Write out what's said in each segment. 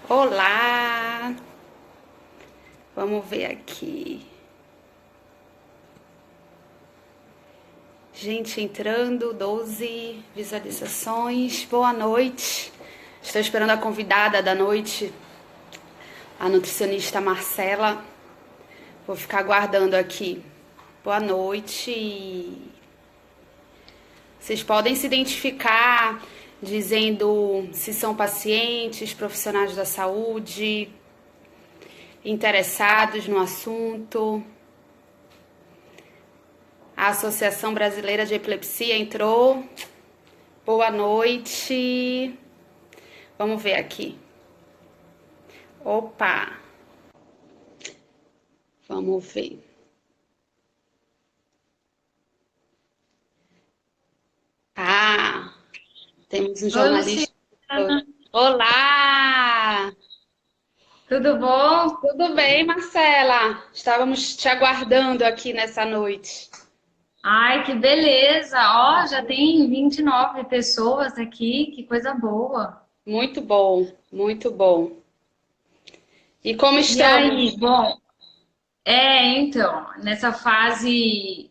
Olá! Vamos ver aqui. Gente entrando, 12 visualizações. Boa noite. Estou esperando a convidada da noite, a nutricionista Marcela. Vou ficar aguardando aqui. Boa noite. Vocês podem se identificar dizendo se são pacientes, profissionais da saúde, interessados no assunto. A Associação Brasileira de Epilepsia entrou. Boa noite. Vamos ver aqui. Opa! Vamos ver. Ah, temos um Oi, jornalista. Luciana. Olá! Tudo bom? Tudo bem, Marcela? Estávamos te aguardando aqui nessa noite. Ai, que beleza! Ó, já tem 29 pessoas aqui, que coisa boa. Muito bom, muito bom. E como E aí, estamos? bom, então, nessa fase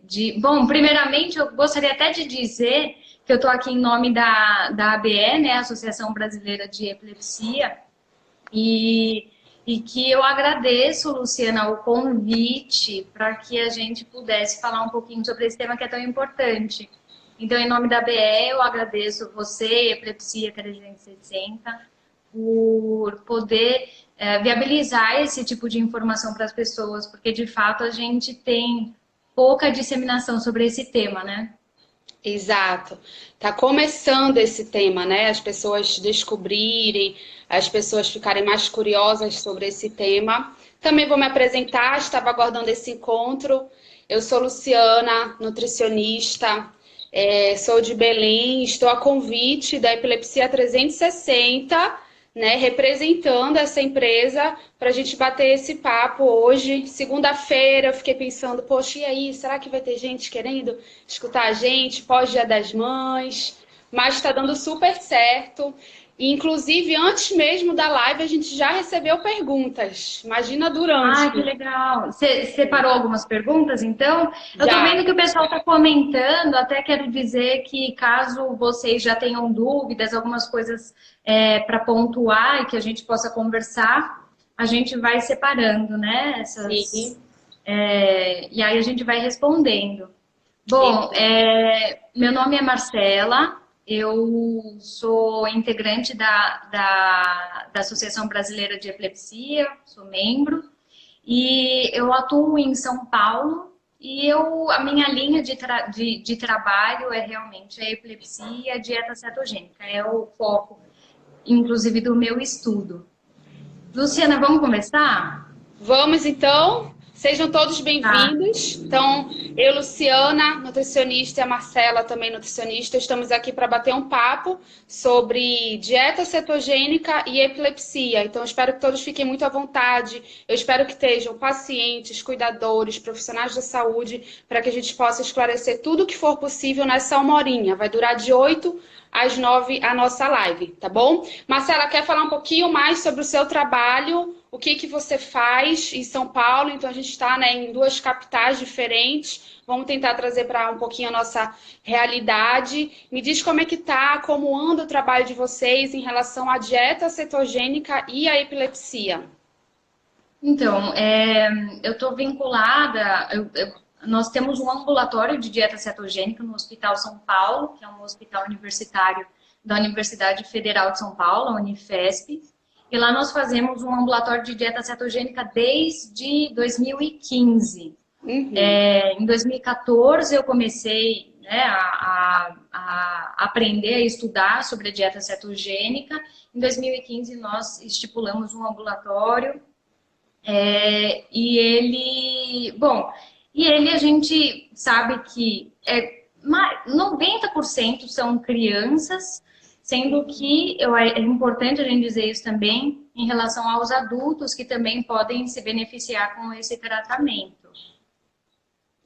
de... Bom, primeiramente eu gostaria até de dizer que eu estou aqui em nome da ABE, né, Associação Brasileira de Epilepsia, E, e que eu agradeço, Luciana, o convite para que a gente pudesse falar um pouquinho sobre esse tema que é tão importante. Então, em nome da BE, eu agradeço você, Epilepsia 360, por poder viabilizar esse tipo de informação para as pessoas, porque de fato a gente tem pouca disseminação sobre esse tema, né? Exato. Tá começando esse tema, né? As pessoas descobrirem, as pessoas ficarem mais curiosas sobre esse tema. Também vou me apresentar, estava aguardando esse encontro. Eu sou Luciana, nutricionista, sou de Belém, estou a convite da Epilepsia 360, né, representando essa empresa para a gente bater esse papo hoje. Segunda-feira, eu fiquei pensando, poxa, e aí, será que vai ter gente querendo escutar a gente pós-Dia das Mães? Mas está dando super certo. E, inclusive, antes mesmo da live, a gente já recebeu perguntas. Imagina durante. Ah, que legal. Você separou algumas perguntas, então? Eu tô Já. vendo que o pessoal está comentando, até quero dizer que caso vocês já tenham dúvidas, algumas coisas para pontuar e que a gente possa conversar, a gente vai separando, né? Sim. E aí a gente vai respondendo. Bom, Exato. meu nome é Marcela, eu sou integrante da Associação Brasileira de Epilepsia, sou membro. E eu atuo em São Paulo e a minha linha de trabalho é realmente a epilepsia e a dieta cetogênica. É o foco, inclusive, do meu estudo. Luciana, vamos começar? Vamos então, sejam todos Tá. bem-vindos. Então, eu, Luciana, nutricionista, e a Marcela, também nutricionista, estamos aqui para bater um papo sobre dieta cetogênica e epilepsia. Então, espero que todos fiquem muito à vontade. Eu espero que estejam pacientes, cuidadores, profissionais da saúde, para que a gente possa esclarecer tudo o que for possível nessa uma horinha. Vai durar de 8 às 9 a nossa live, tá bom? Marcela, quer falar um pouquinho mais sobre o seu trabalho? O que que você faz em São Paulo? Então a gente está, né, em duas capitais diferentes. Vamos tentar trazer para um pouquinho a nossa realidade. Me diz como é que tá, como anda o trabalho de vocês em relação à dieta cetogênica e à epilepsia. Então, eu estou vinculada. Nós temos um ambulatório de dieta cetogênica no Hospital São Paulo, que é um hospital universitário da Universidade Federal de São Paulo, a Unifesp. E lá nós fazemos um ambulatório de dieta cetogênica desde 2015. Uhum. Em 2014 eu comecei, né, a aprender a estudar sobre a dieta cetogênica. Em 2015 nós estipulamos um ambulatório e ele a gente sabe que 90% são crianças, sendo que é importante a gente dizer isso também em relação aos adultos que também podem se beneficiar com esse tratamento,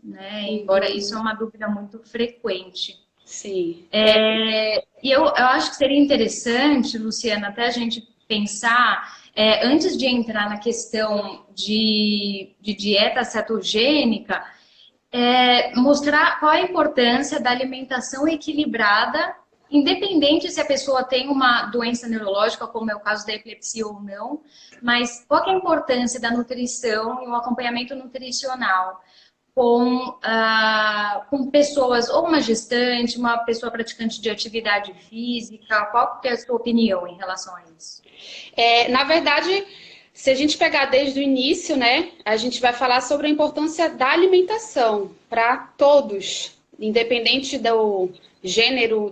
né? Embora isso é Uhum. uma dúvida muito frequente. Sim. E eu acho que seria interessante, Luciana, até a gente pensar, antes de entrar na questão de dieta cetogênica, mostrar qual a importância da alimentação equilibrada, independente se a pessoa tem uma doença neurológica, como é o caso da epilepsia ou não, mas qual que é a importância da nutrição e o acompanhamento nutricional com pessoas, ou uma gestante, uma pessoa praticante de atividade física. Qual que é a sua opinião em relação a isso? Na verdade, se a gente pegar desde o início, né, a gente vai falar sobre a importância da alimentação para todos, independente do gênero,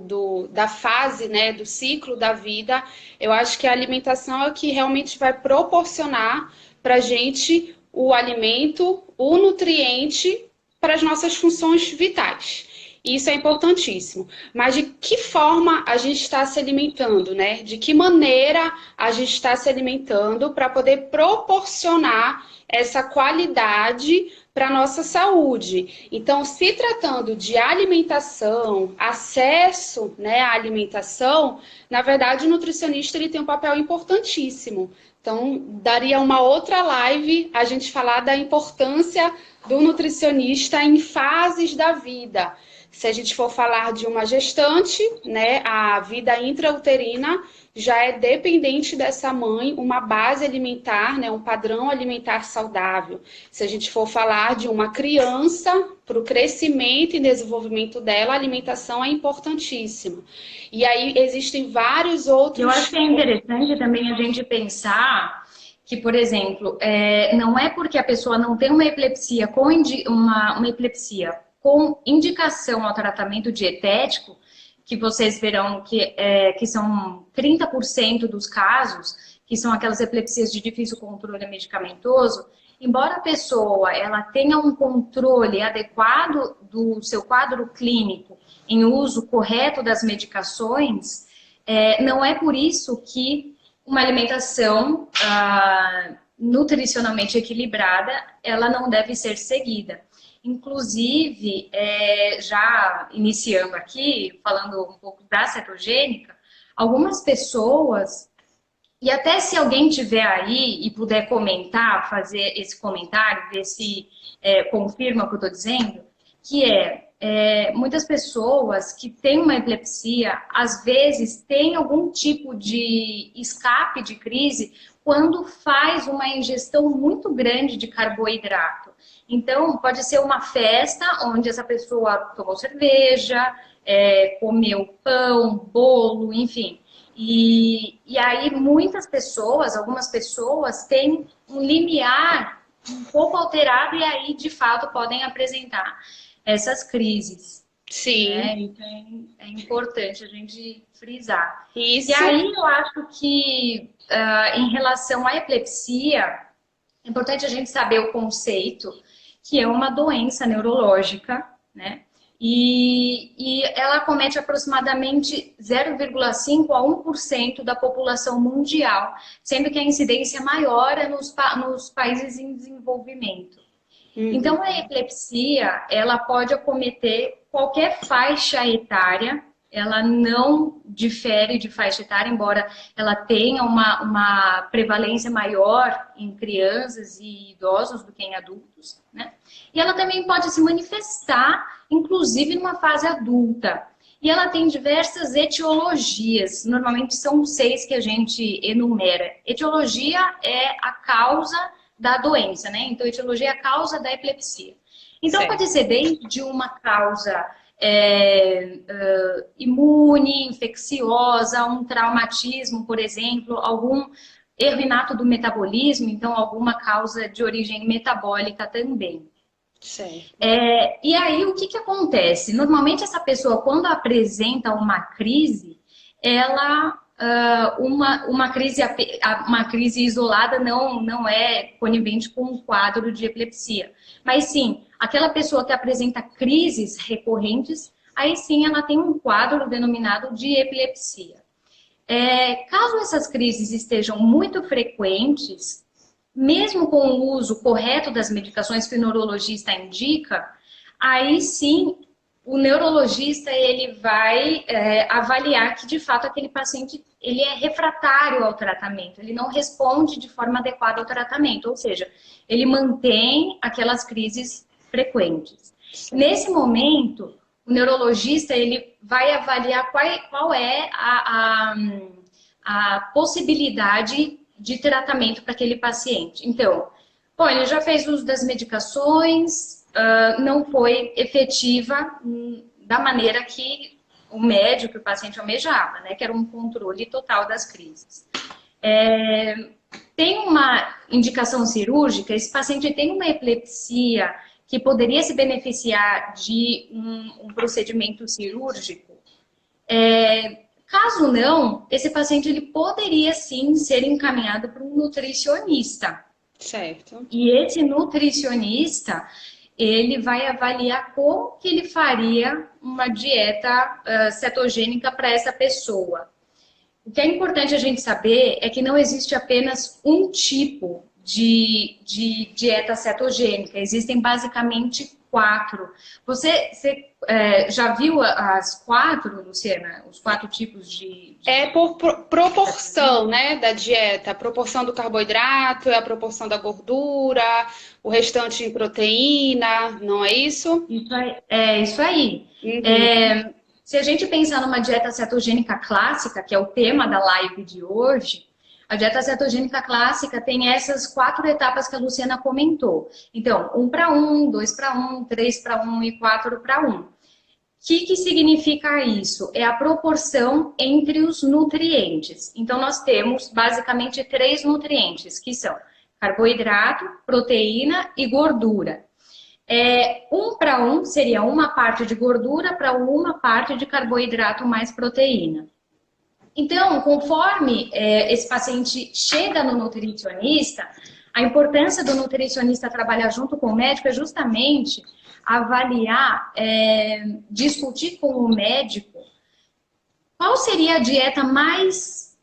da fase, né, do ciclo da vida. Eu acho que a alimentação é o que realmente vai proporcionar para a gente o alimento, o nutriente para as nossas funções vitais. Isso é importantíssimo. Mas de que forma a gente está se alimentando, né? De que maneira a gente está se alimentando para poder proporcionar essa qualidade para a nossa saúde. Então, se tratando de alimentação, acesso, né, à alimentação, na verdade o nutricionista ele tem um papel importantíssimo. Então, daria uma outra live a gente falar da importância do nutricionista em fases da vida. Se a gente for falar de uma gestante, né, a vida intrauterina já é dependente dessa mãe, uma base alimentar, né, um padrão alimentar saudável. Se a gente for falar de uma criança, para o crescimento e desenvolvimento dela, a alimentação é importantíssima. E aí existem vários outros... Eu acho que é interessante também a gente pensar que, por exemplo, não é porque a pessoa não tem uma epilepsia uma epilepsia com indicação ao tratamento dietético, que vocês verão que são 30% dos casos, que são aquelas epilepsias de difícil controle medicamentoso. Embora a pessoa ela tenha um controle adequado do seu quadro clínico em uso correto das medicações, não é por isso que uma alimentação nutricionalmente equilibrada ela não deve ser seguida. Inclusive, já iniciando aqui, falando um pouco da cetogênica, algumas pessoas, e até se alguém tiver aí e puder comentar, fazer esse comentário, ver se confirma o que eu estou dizendo, que muitas pessoas que têm uma epilepsia, às vezes têm algum tipo de escape de crise quando faz uma ingestão muito grande de carboidrato. Então, pode ser uma festa onde essa pessoa tomou cerveja, comeu pão, bolo, enfim. E aí muitas pessoas, algumas pessoas, têm um limiar um pouco alterado e aí, de fato, podem apresentar essas crises. Sim. Então, é importante a gente frisar. Isso. E aí eu acho que, em relação à epilepsia, é importante a gente saber o conceito, que é uma doença neurológica, né? E ela acomete aproximadamente 0,5% a 1% da população mundial, sendo que a incidência maior é nos países em desenvolvimento. Então, a epilepsia, ela pode acometer qualquer faixa etária, ela não difere de faixa etária, embora ela tenha uma prevalência maior em crianças e idosos do que em adultos, né? E ela também pode se manifestar, inclusive numa fase adulta. E ela tem diversas etiologias, normalmente são 6 que a gente enumera. Etiologia é a causa da doença, né? Então, etiologia é a causa da epilepsia. Então, certo. Pode ser desde uma causa imune, infecciosa, um traumatismo, por exemplo, algum erro inato do metabolismo, então alguma causa de origem metabólica também. Certo. E aí, o que acontece? Normalmente, essa pessoa, quando apresenta uma crise, ela... uma crise isolada não é conivente com um quadro de epilepsia. Mas sim, aquela pessoa que apresenta crises recorrentes, aí sim ela tem um quadro denominado de epilepsia. Caso essas crises estejam muito frequentes, mesmo com o uso correto das medicações que o neurologista indica, aí sim o neurologista ele vai avaliar que de fato aquele paciente ele é refratário ao tratamento, ele não responde de forma adequada ao tratamento, ou seja, ele mantém aquelas crises frequentes. Nesse momento, o neurologista ele vai avaliar qual é a possibilidade de tratamento para aquele paciente. Então, bom, ele já fez uso das medicações, não foi efetiva da maneira que o médico, o paciente almejava, né? Que era um controle total das crises. Tem uma indicação cirúrgica, esse paciente tem uma epilepsia que poderia se beneficiar de um procedimento cirúrgico. Caso não, esse paciente ele poderia sim ser encaminhado para um nutricionista. Certo. E esse nutricionista, ele vai avaliar como que ele faria uma dieta cetogênica para essa pessoa. O que é importante a gente saber é que não existe apenas um tipo de dieta cetogênica, existem basicamente 4. Você já viu as 4, Luciana? Os 4 tipos de... É por proporção, né, da dieta. A proporção do carboidrato, a proporção da gordura, o restante em proteína, não é isso? Isso aí. Uhum. Se a gente pensar numa dieta cetogênica clássica, que é o tema da live de hoje, a dieta cetogênica clássica tem essas 4 etapas que a Luciana comentou. Então, 1 para 1, 2 para 1, 3 para 1 e 4 para 1. O que significa isso? É a proporção entre os nutrientes. Então, nós temos basicamente 3 nutrientes, que são carboidrato, proteína e gordura. 1 para 1 seria uma parte de gordura para uma parte de carboidrato mais proteína. Então, conforme esse paciente chega no nutricionista, a importância do nutricionista trabalhar junto com o médico é justamente avaliar, discutir com o médico qual seria a dieta mais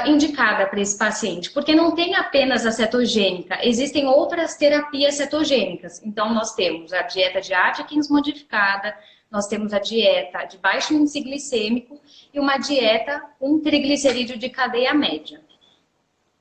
indicada para esse paciente, porque não tem apenas a cetogênica, existem outras terapias cetogênicas. Então, nós temos a dieta de Atkins modificada, nós temos a dieta de baixo índice glicêmico e uma dieta com triglicerídeo de cadeia média.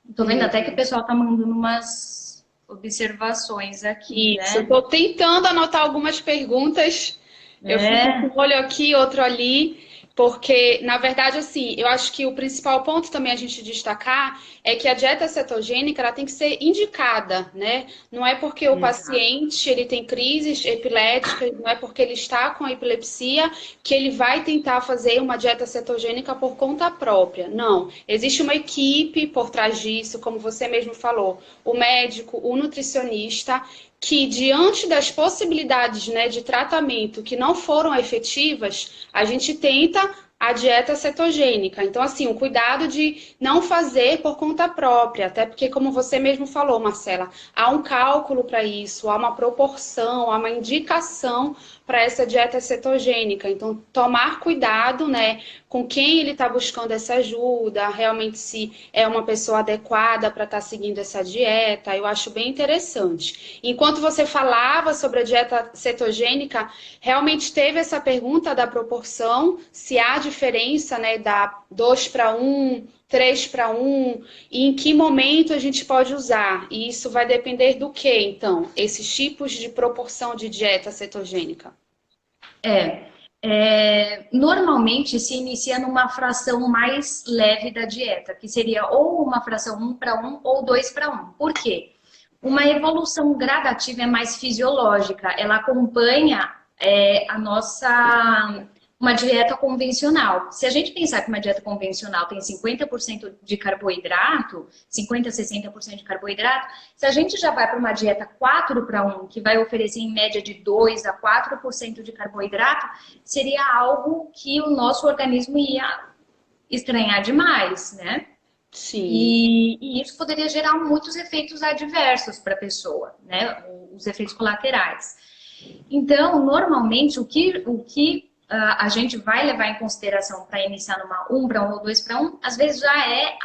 Estou vendo até que o pessoal está mandando umas observações aqui, Isso, né? estou tentando anotar algumas perguntas. Eu fico com um olho aqui, outro ali. Porque, na verdade, assim, eu acho que o principal ponto também a gente destacar é que a dieta cetogênica ela tem que ser indicada, né? Não é porque o paciente ele tem crises epiléticas, não é porque ele está com epilepsia que ele vai tentar fazer uma dieta cetogênica por conta própria. Não, existe uma equipe por trás disso, como você mesmo falou, o médico, o nutricionista, que diante das possibilidades, né, de tratamento que não foram efetivas, a gente tenta a dieta cetogênica. Então, assim, o cuidado de não fazer por conta própria, até porque, como você mesmo falou, Marcela, há um cálculo para isso, há uma proporção, há uma indicação para essa dieta cetogênica. Então, tomar cuidado, né, com quem ele está buscando essa ajuda, realmente se é uma pessoa adequada para estar seguindo essa dieta, eu acho bem interessante. Enquanto você falava sobre a dieta cetogênica, realmente teve essa pergunta da proporção, se há diferença, né, da 2 para 1, 3 para 1, e em que momento a gente pode usar. E isso vai depender do que, então, esses tipos de proporção de dieta cetogênica? Normalmente se inicia numa fração mais leve da dieta, que seria ou uma fração 1 para 1 ou 2 para 1. Por quê? Uma evolução gradativa é mais fisiológica, ela acompanha a nossa... uma dieta convencional. Se a gente pensar que uma dieta convencional tem 50% de carboidrato, 50% a 60% de carboidrato, se a gente já vai para uma dieta 4 para 1, que vai oferecer em média de 2 a 4% de carboidrato, seria algo que o nosso organismo ia estranhar demais, né? Sim. E isso poderia gerar muitos efeitos adversos para a pessoa, né? Os efeitos colaterais. Então, normalmente, o que a gente vai levar em consideração para iniciar numa 1 para 1 ou 2 para 1, às vezes já é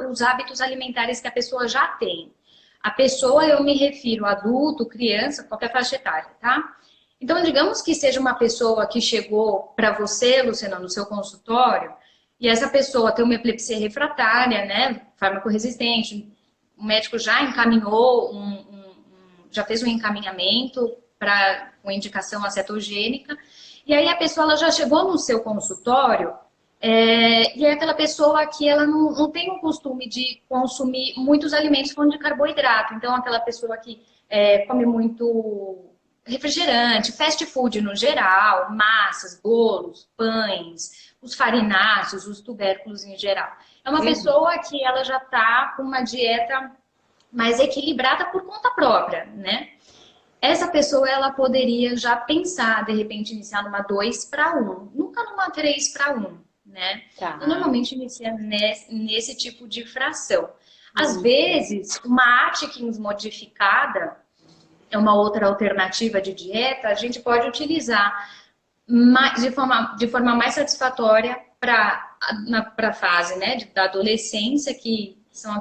os hábitos alimentares que a pessoa já tem. A pessoa, eu me refiro adulto, criança, qualquer faixa etária, tá? Então, digamos que seja uma pessoa que chegou para você, Luciana, no seu consultório, e essa pessoa tem uma epilepsia refratária, né, fármaco-resistente, o médico já encaminhou, já fez um encaminhamento para uma indicação acetogênica, e aí a pessoa ela já chegou no seu consultório, e é aquela pessoa que ela não tem o costume de consumir muitos alimentos com de carboidrato, então aquela pessoa que come muito refrigerante, fast food no geral, massas, bolos, pães, os farináceos, os tubérculos em geral. É uma pessoa que ela já está com uma dieta mais equilibrada por conta própria, né? Essa pessoa, ela poderia já pensar, de repente, iniciar numa 2:1, nunca numa 3:1, né? Tá. Eu normalmente inicia nesse tipo de fração. Às vezes, uma Atkins modificada é uma outra alternativa de dieta, a gente pode utilizar de forma mais satisfatória para a fase, né, da adolescência, que são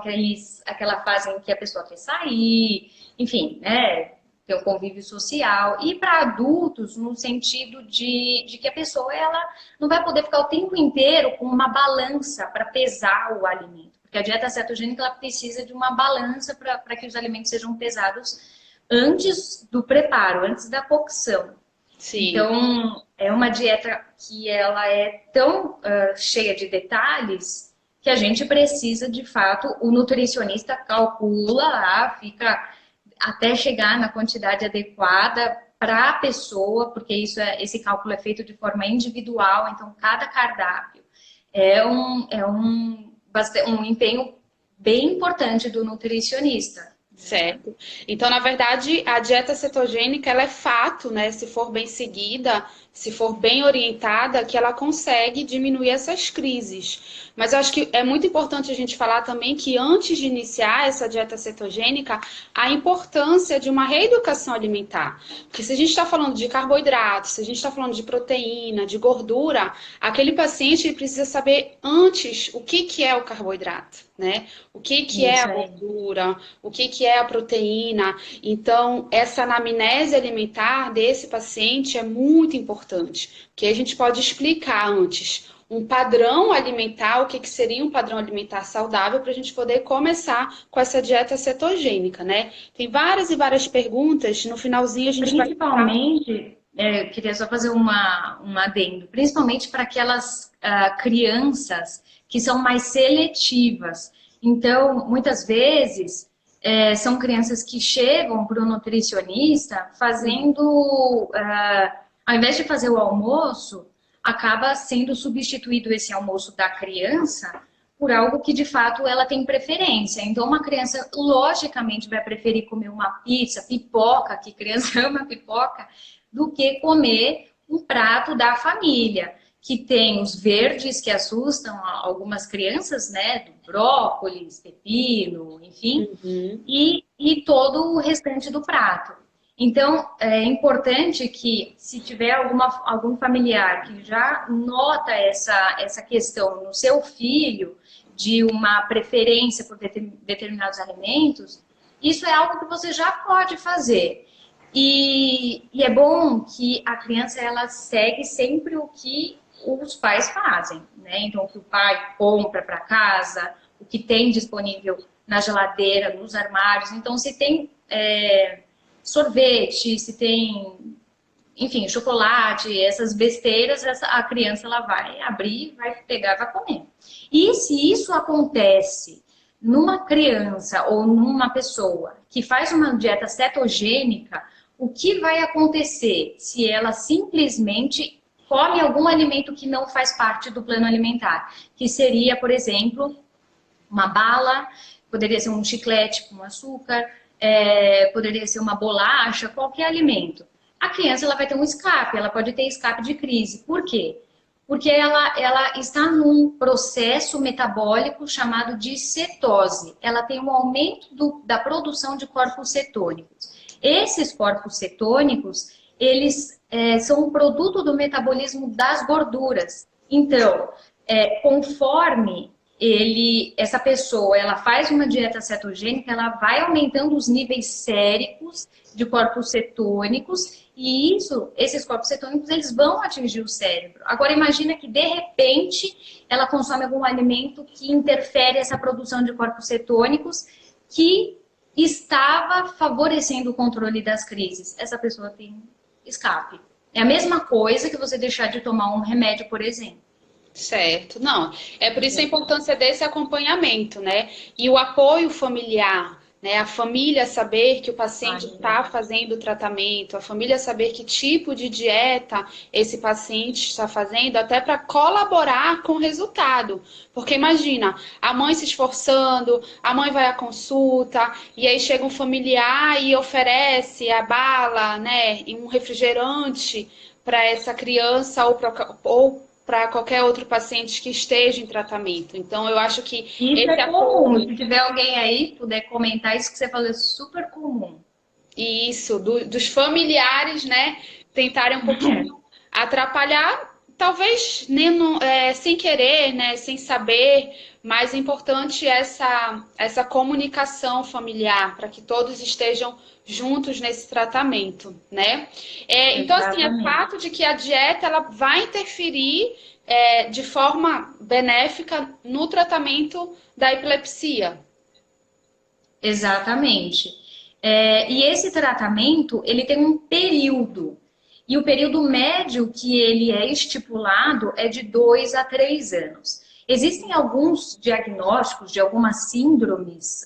aquela fase em que a pessoa quer sair, enfim, né, ter um convívio social, e para adultos no sentido de que a pessoa ela não vai poder ficar o tempo inteiro com uma balança para pesar o alimento, porque a dieta cetogênica ela precisa de uma balança para que os alimentos sejam pesados antes do preparo, antes da cocção. Sim. Então, é uma dieta que ela é tão cheia de detalhes que a gente precisa, de fato, o nutricionista calcula lá, fica até chegar na quantidade adequada para a pessoa, porque esse cálculo é feito de forma individual, então cada cardápio é um empenho bem importante do nutricionista. Certo. Então, na verdade, a dieta cetogênica, ela é fato, né? Se for bem seguida, se for bem orientada, que ela consegue diminuir essas crises. Mas eu acho que é muito importante a gente falar também que antes de iniciar essa dieta cetogênica, a importância de uma reeducação alimentar. Porque se a gente está falando de carboidratos, se a gente está falando de proteína, de gordura, aquele paciente ele precisa saber antes o que é o carboidrato, né? O que é a gordura, o que é a proteína. Então, essa anamnese alimentar desse paciente é muito importante, porque a gente pode explicar antes um padrão alimentar, o que seria um padrão alimentar saudável, para a gente poder começar com essa dieta cetogênica, né? Tem várias e várias perguntas, no finalzinho a gente vai... Principalmente, eu queria só fazer um adendo, principalmente para aquelas crianças que são mais seletivas. Então, muitas vezes, são crianças que chegam para o nutricionista fazendo, ao invés de fazer o almoço, acaba sendo substituído esse almoço da criança por algo que, de fato, ela tem preferência. Então, uma criança, logicamente, vai preferir comer uma pizza, pipoca, que criança ama pipoca, do que comer um prato da família, que tem os verdes que assustam algumas crianças, né, do brócolis, pepino, enfim, e todo o restante do prato. Então, é importante que, se tiver algum familiar que já nota essa questão no seu filho, de uma preferência por determinados alimentos, isso é algo que você já pode fazer. E é bom que a criança ela segue sempre o que os pais fazem, né? Então, o que o pai compra para casa, o que tem disponível na geladeira, nos armários. Então, se tem sorvete, se tem, enfim, chocolate, essas besteiras, a criança ela vai abrir, vai pegar, vai comer. E se isso acontece numa criança ou numa pessoa que faz uma dieta cetogênica, o que vai acontecer se ela simplesmente come algum alimento que não faz parte do plano alimentar? Que seria, por exemplo, uma bala, poderia ser um chiclete com açúcar, poderia ser uma bolacha, qualquer alimento. A criança ela vai ter um escape, ela pode ter escape de crise. Por quê? Porque ela está num processo metabólico chamado de cetose. Ela tem um aumento da produção de corpos cetônicos. Esses corpos cetônicos, eles são um produto do metabolismo das gorduras. Então, conforme essa pessoa, ela faz uma dieta cetogênica, ela vai aumentando os níveis séricos de corpos cetônicos e esses corpos cetônicos, eles vão atingir o cérebro. Agora imagina que de repente ela consome algum alimento que interfere essa produção de corpos cetônicos que estava favorecendo o controle das crises. Essa pessoa tem escape. É a mesma coisa que você deixar de tomar um remédio, por exemplo. Certo, não. É por isso a importância desse acompanhamento, né? E o apoio familiar, né? A família saber que o paciente está fazendo o tratamento, a família saber que tipo de dieta esse paciente está fazendo, até para colaborar com o resultado. Porque imagina, a mãe se esforçando, a mãe vai à consulta, e aí chega um familiar e oferece a bala, né? E um refrigerante para essa criança ou para qualquer outro paciente que esteja em tratamento. Então, eu acho que Isso é comum. Se tiver alguém aí, puder comentar isso que você falou, é super comum. Isso, dos familiares, né, tentarem um pouquinho atrapalhar, talvez nem sem querer, né, sem saber, mas é importante essa comunicação familiar, para que todos estejam juntos nesse tratamento, né? Então, assim, é fato de que a dieta ela vai interferir de forma benéfica no tratamento da epilepsia. Exatamente. E esse tratamento, ele tem um período. E o período médio que ele é estipulado é de 2 a 3 anos. Existem alguns diagnósticos de algumas síndromes,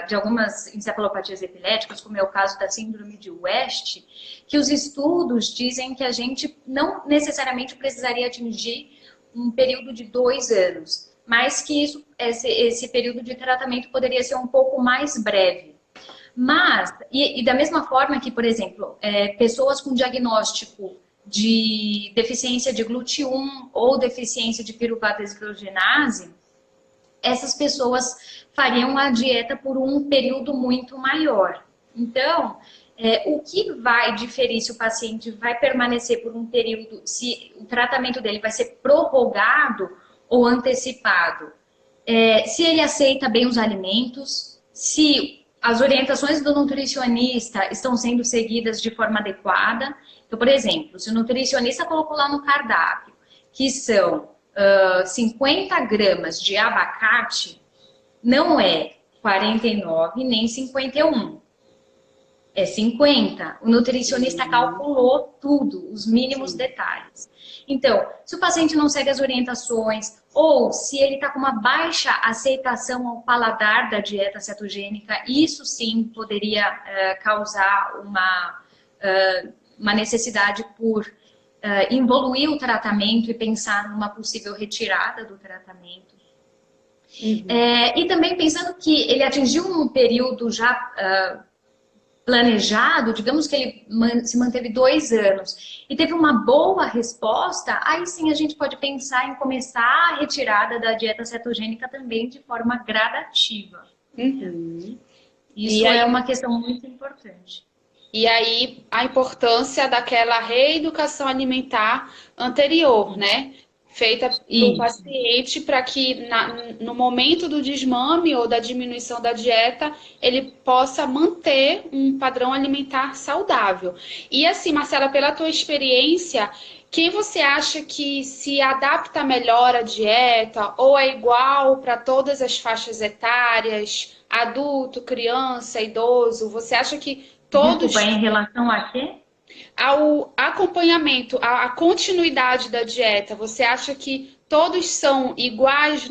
de algumas encefalopatias epiléticas, como é o caso da síndrome de West, que os estudos dizem que a gente não necessariamente precisaria atingir um período de 2 anos, mas que esse período de tratamento poderia ser um pouco mais breve. Mas, e da mesma forma que, por exemplo, pessoas com diagnóstico de deficiência de GLUT1 ou deficiência de piruvato deshidrogenase, essas pessoas fariam a dieta por um período muito maior. Então, o que vai diferir se o paciente vai permanecer por um período, se o tratamento dele vai ser prorrogado ou antecipado? Se ele aceita bem os alimentos, se as orientações do nutricionista estão sendo seguidas de forma adequada. Então, por exemplo, se o nutricionista colocou lá no cardápio que são 50 gramas de abacate, não é 49 nem 51. É 50. O nutricionista calculou tudo, os mínimos detalhes. Então, se o paciente não segue as orientações, ou se ele está com uma baixa aceitação ao paladar da dieta cetogênica, isso sim poderia causar uma necessidade por evoluir o tratamento e pensar numa possível retirada do tratamento. Uhum. E também pensando que ele atingiu um período já planejado, digamos que ele se manteve 2 anos e teve uma boa resposta, aí sim a gente pode pensar em começar a retirada da dieta cetogênica também de forma gradativa. Uhum. Isso é uma questão muito importante. E aí a importância daquela reeducação alimentar anterior, né? Feita pelo paciente para que no momento do desmame ou da diminuição da dieta, ele possa manter um padrão alimentar saudável. E assim, Marcela, pela tua experiência, quem você acha que se adapta melhor à dieta ou é igual para todas as faixas etárias, adulto, criança, idoso? Você acha que todos... Desculpa, em relação a quê? Ao acompanhamento, à continuidade da dieta, você acha que todos são iguais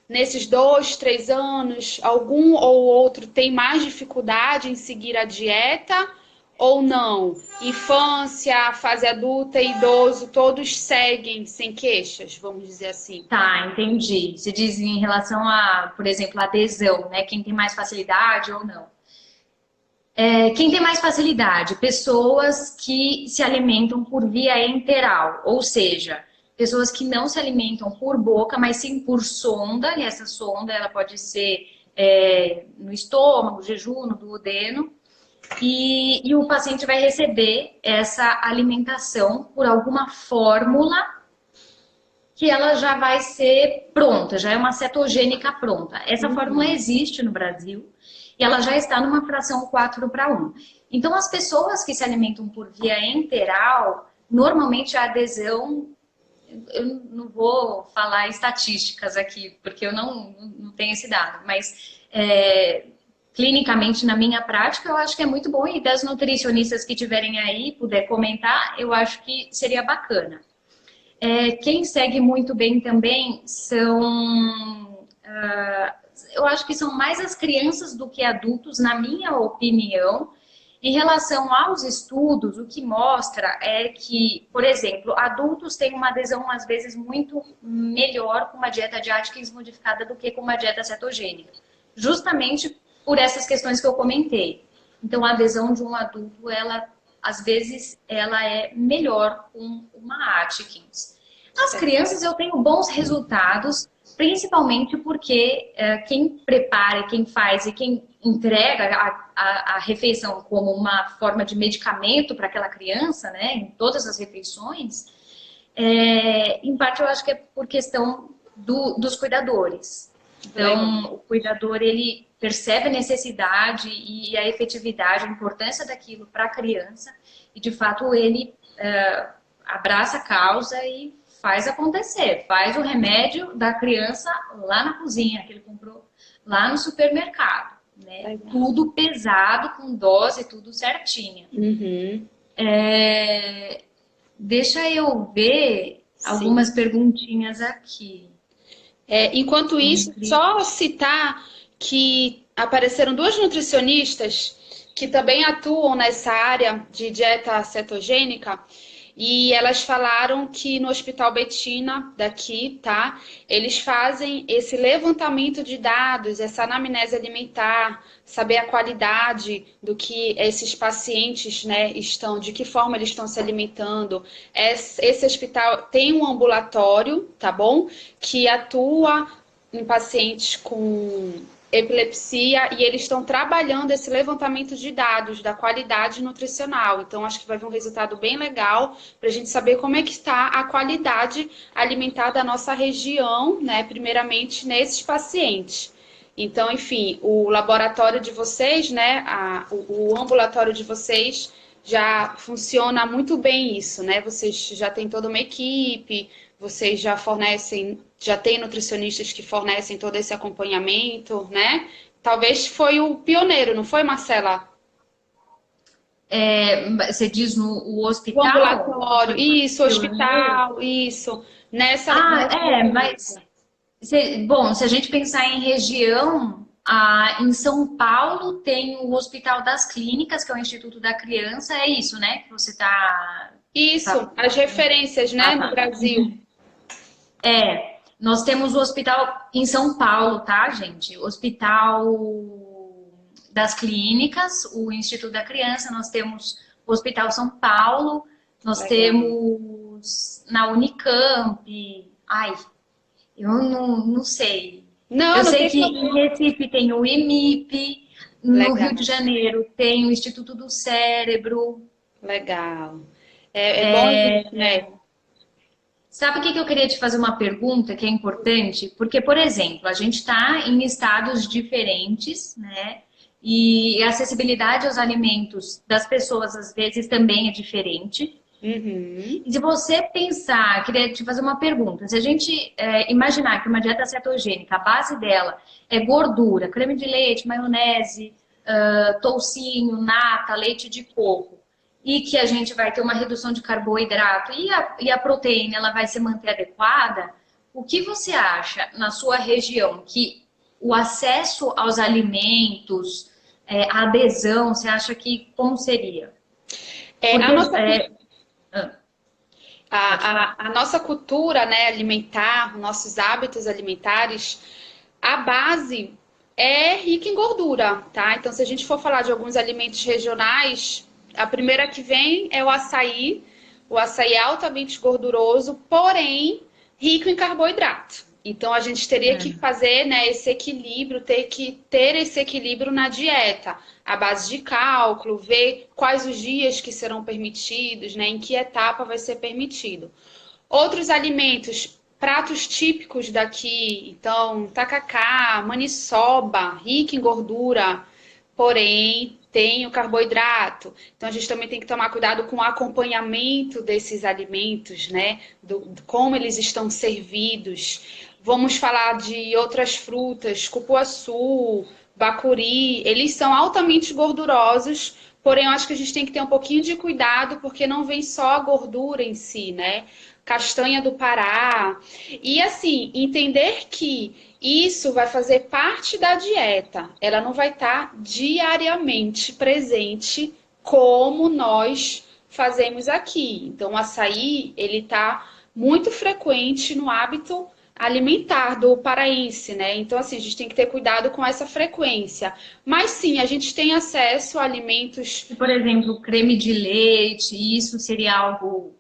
nesses 2, 3 anos? Algum ou outro tem mais dificuldade em seguir a dieta ou não? Infância, fase adulta e idoso, todos seguem sem queixas, vamos dizer assim. Tá, entendi. Você diz em relação a, por exemplo, a adesão, né? Quem tem mais facilidade ou não. Quem tem mais facilidade? Pessoas que se alimentam por via enteral, ou seja, pessoas que não se alimentam por boca, mas sim por sonda, e essa sonda ela pode ser no estômago, jejum, no duodeno, e o paciente vai receber essa alimentação por alguma fórmula que ela já vai ser pronta, já é uma cetogênica pronta. Essa fórmula Uhum. existe no Brasil e ela já está numa fração 4:1. Então, as pessoas que se alimentam por via enteral, normalmente a adesão, eu não vou falar estatísticas aqui, porque eu não tenho esse dado, mas clinicamente, na minha prática, eu acho que é muito bom. E das nutricionistas que tiverem aí, puder comentar, eu acho que seria bacana. Quem segue muito bem também são... eu acho que são mais as crianças do que adultos, na minha opinião. Em relação aos estudos, o que mostra é que, por exemplo, adultos têm uma adesão, às vezes, muito melhor com uma dieta de Atkins modificada do que com uma dieta cetogênica. Justamente por essas questões que eu comentei. Então, a adesão de um adulto, ela, às vezes, ela é melhor com uma Atkins. Nas crianças, eu tenho bons resultados, principalmente porque quem prepara, quem faz e quem entrega a refeição como uma forma de medicamento para aquela criança, né, em todas as refeições, em parte eu acho que é por questão dos cuidadores. Então, o cuidador, ele percebe a necessidade e a efetividade, a importância daquilo para a criança e, de fato, ele abraça a causa e faz acontecer, faz o remédio da criança lá na cozinha, que ele comprou lá no supermercado, né? Tudo pesado, com dose, tudo certinha. Uhum. Deixa eu ver algumas perguntinhas aqui. Enquanto isso, só citar que apareceram duas nutricionistas que também atuam nessa área de dieta cetogênica e elas falaram que no Hospital Betina daqui, tá? Eles fazem esse levantamento de dados, essa anamnese alimentar, saber a qualidade do que esses pacientes, né, estão, de que forma eles estão se alimentando. Esse hospital tem um ambulatório, tá bom? Que atua em pacientes com epilepsia e eles estão trabalhando esse levantamento de dados da qualidade nutricional. Então, acho que vai vir um resultado bem legal para a gente saber como é que está a qualidade alimentar da nossa região, né? Primeiramente, nesses pacientes. Então, enfim, o laboratório de vocês, né? O ambulatório de vocês já funciona muito bem isso, né? Vocês já têm toda uma equipe, vocês já fornecem, já tem nutricionistas que fornecem todo esse acompanhamento, né? Talvez foi o pioneiro, não foi, Marcela? Você diz no o O hospital? ambulatório, isso, o Pioneiro? hospital, isso. Nessa. Mas bom, se a gente pensar em região, em São Paulo tem o Hospital das Clínicas, que é o Instituto da Criança, é isso, né? Que você Isso, as referências, né, no tá. Brasil. Nós temos o hospital em São Paulo, tá, gente? O Hospital das Clínicas, o Instituto da Criança, nós temos o Hospital São Paulo, nós temos na Unicamp. Ai, eu não sei. Não, Eu não sei tem que em problema. Recife tem o IMIP, no Legal, Rio de Janeiro tem o Instituto do Cérebro. legal. É bom a gente, né? Sabe o que eu queria te fazer uma pergunta que é importante? Porque, por exemplo, a gente está em estados diferentes, né? E a acessibilidade aos alimentos das pessoas, às vezes, também é diferente. Uhum. E se você pensar, queria te fazer uma pergunta. Se a gente imaginar que uma dieta cetogênica, a base dela é gordura, creme de leite, maionese, toucinho, nata, leite de coco, e que a gente vai ter uma redução de carboidrato e a proteína ela vai se manter adequada, o que você acha na sua região que o acesso aos alimentos, a adesão, você acha que como seria? A Porque nossa, pode falar. a nossa cultura, né, alimentar, nossos hábitos alimentares, a base é rica em gordura, tá? Então, se a gente for falar de alguns alimentos regionais, a primeira que vem é o açaí. O açaí é altamente gorduroso, porém rico em carboidrato. Então, a gente teria que fazer, né, esse equilíbrio, ter que ter esse equilíbrio na dieta, à base de cálculo, ver quais os dias que serão permitidos, né, em que etapa vai ser permitido. Outros alimentos pratos típicos daqui, então, tacacá, maniçoba, rica em gordura, porém tem o carboidrato. Então a gente também tem que tomar cuidado com o acompanhamento desses alimentos, né? Como eles estão servidos. Vamos falar de outras frutas, cupuaçu, bacuri, eles são altamente gordurosos, porém eu acho que a gente tem que ter um pouquinho de cuidado, porque não vem só a gordura em si, né? Castanha do Pará. E assim, entender que isso vai fazer parte da dieta. Ela não vai estar diariamente presente como nós fazemos aqui. Então, o açaí, ele está muito frequente no hábito alimentar do paraense, né? Então, assim, a gente tem que ter cuidado com essa frequência. Mas sim, a gente tem acesso a alimentos. Por exemplo, creme de leite, isso seria algo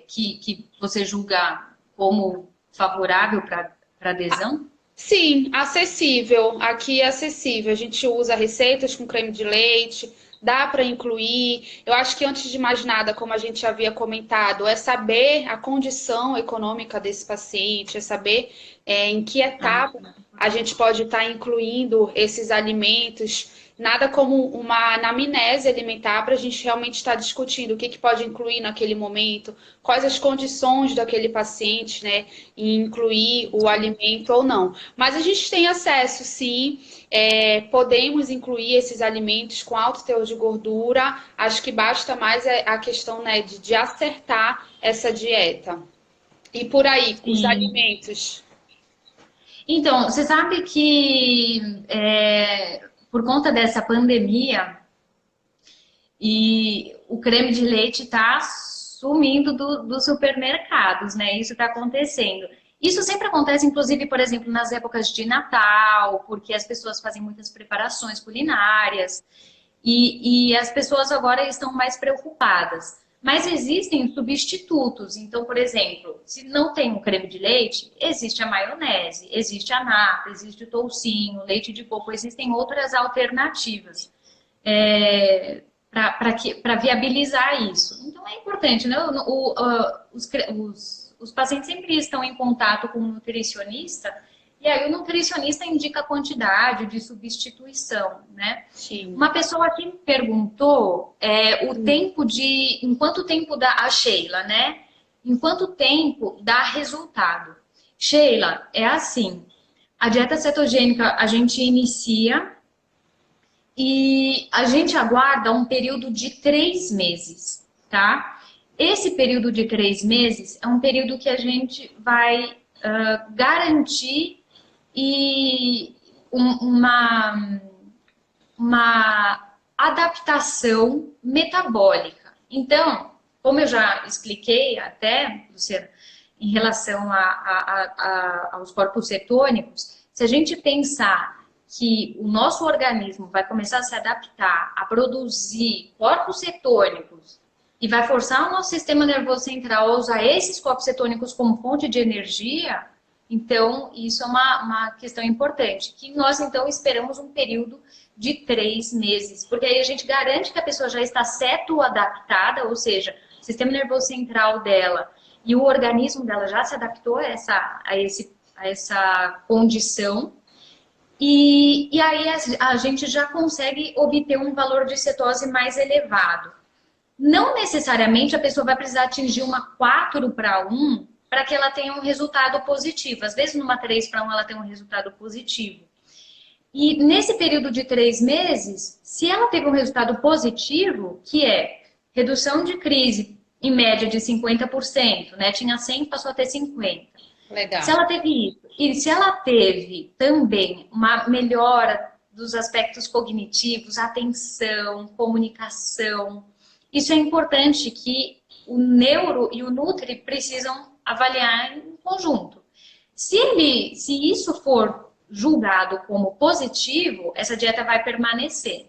que você julga como favorável para adesão? Sim, acessível. Aqui é acessível. A gente usa receitas com creme de leite, dá para incluir. Eu acho que antes de mais nada, como a gente havia comentado, é saber a condição econômica desse paciente, é saber em que Ah, etapa a gente pode estar incluindo esses alimentos. Nada como uma anamnese alimentar para a gente realmente estar discutindo o que pode incluir naquele momento, quais as condições daquele paciente, né, em incluir o alimento ou não. Mas a gente tem acesso, sim, podemos incluir esses alimentos com alto teor de gordura. Acho que basta mais a questão, né, de acertar essa dieta. E por aí, os sim. alimentos. Então, você sabe que por conta dessa pandemia e o creme de leite está sumindo dos supermercados, né? Isso está acontecendo. Isso sempre acontece, inclusive, por exemplo, nas épocas de Natal, porque as pessoas fazem muitas preparações culinárias. E as pessoas agora estão mais preocupadas. Mas existem substitutos. Então, por exemplo, se não tem um creme de leite, existe a maionese, existe a nata, existe o toucinho, leite de coco, existem outras alternativas para viabilizar isso. Então, é importante, né? Os pacientes sempre estão em contato com o nutricionista, e aí o nutricionista indica a quantidade de substituição, né? Sim. Uma pessoa aqui me perguntou o tempo em quanto tempo dá a Sheila, né? Em quanto tempo dá resultado? Sheila, é assim, a dieta cetogênica a gente inicia e a gente aguarda um período de 3 meses, tá? Esse período de 3 meses é um período que a gente vai garantir e uma adaptação metabólica. Então, como eu já expliquei até, Luciana, em relação aos corpos cetônicos, se a gente pensar que o nosso organismo vai começar a se adaptar a produzir corpos cetônicos e vai forçar o nosso sistema nervoso central a usar esses corpos cetônicos como fonte de energia, então isso é uma questão importante, que nós então esperamos um período de 3 meses, porque aí a gente garante que a pessoa já está ceto-adaptada, ou seja, o sistema nervoso central dela e o organismo dela já se adaptou a essa condição, e aí a gente já consegue obter um valor de cetose mais elevado. Não necessariamente a pessoa vai precisar atingir uma 4:1 para que ela tenha um resultado positivo. Às vezes, numa 3:1 ela tem um resultado positivo. E nesse período de 3 meses, se ela teve um resultado positivo, que é redução de crise em média de 50%, né? Tinha 100, passou a ter 50. Se Legal. ela teve isso, e se ela teve também uma melhora dos aspectos cognitivos, atenção, comunicação, isso é importante que o neuro e o nutri precisam avaliar em conjunto. Se isso for julgado como positivo, essa dieta vai permanecer.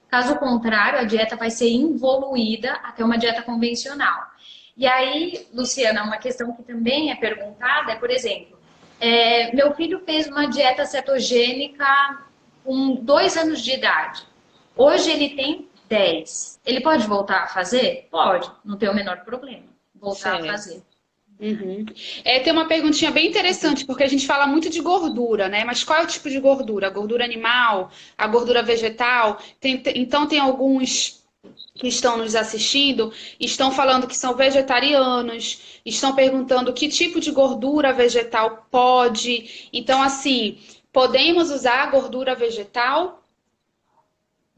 Caso contrário, a dieta vai ser involuída até uma dieta convencional. E aí, Luciana, uma questão que também é perguntada é, por exemplo, meu filho fez uma dieta cetogênica com 2 anos de idade. Hoje ele tem 10. Ele pode voltar a fazer? Pode, não tem o menor problema. Voltar a Certo. fazer. Uhum. Tem uma perguntinha bem interessante, porque a gente fala muito de gordura, né? Mas qual é o tipo de gordura? A gordura animal, a gordura vegetal? Então tem alguns que estão nos assistindo, estão falando que são vegetarianos, estão perguntando que tipo de gordura vegetal pode. Então, assim, podemos usar a gordura vegetal?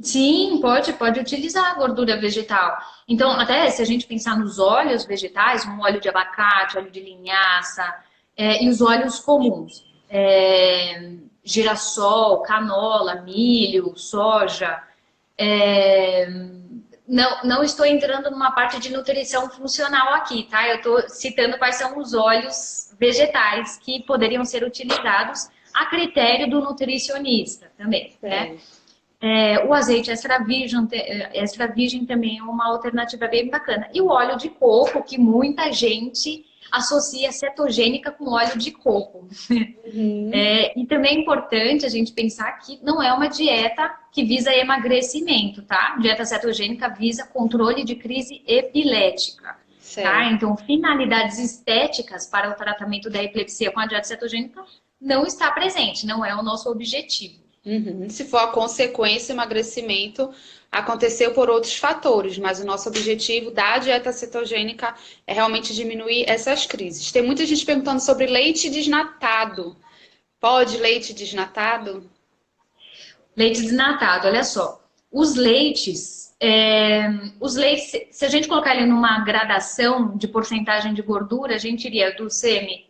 Sim, pode utilizar a gordura vegetal. Então, até se a gente pensar nos óleos vegetais, um óleo de abacate, óleo de linhaça, e os óleos comuns, girassol, canola, milho, soja, é, não estou entrando numa parte de nutrição funcional aqui, tá? Eu estou citando quais são os óleos vegetais que poderiam ser utilizados a critério do nutricionista também, né? É. O azeite extra virgem também é uma alternativa bem bacana. E o óleo de coco, que muita gente associa cetogênica com óleo de coco. Uhum. E também é importante a gente pensar que não é uma dieta que visa emagrecimento, tá? Dieta cetogênica visa controle de crise epilética, tá? Certo. Então, finalidades estéticas para o tratamento da epilepsia com a dieta cetogênica não está presente, não é o nosso objetivo. Uhum. Se for a consequência, o emagrecimento aconteceu por outros fatores, mas o nosso objetivo da dieta cetogênica é realmente diminuir essas crises. Tem muita gente perguntando sobre leite desnatado. Pode leite desnatado? Leite desnatado, olha só. Os leites, se a gente colocar ele numa gradação de porcentagem de gordura, a gente iria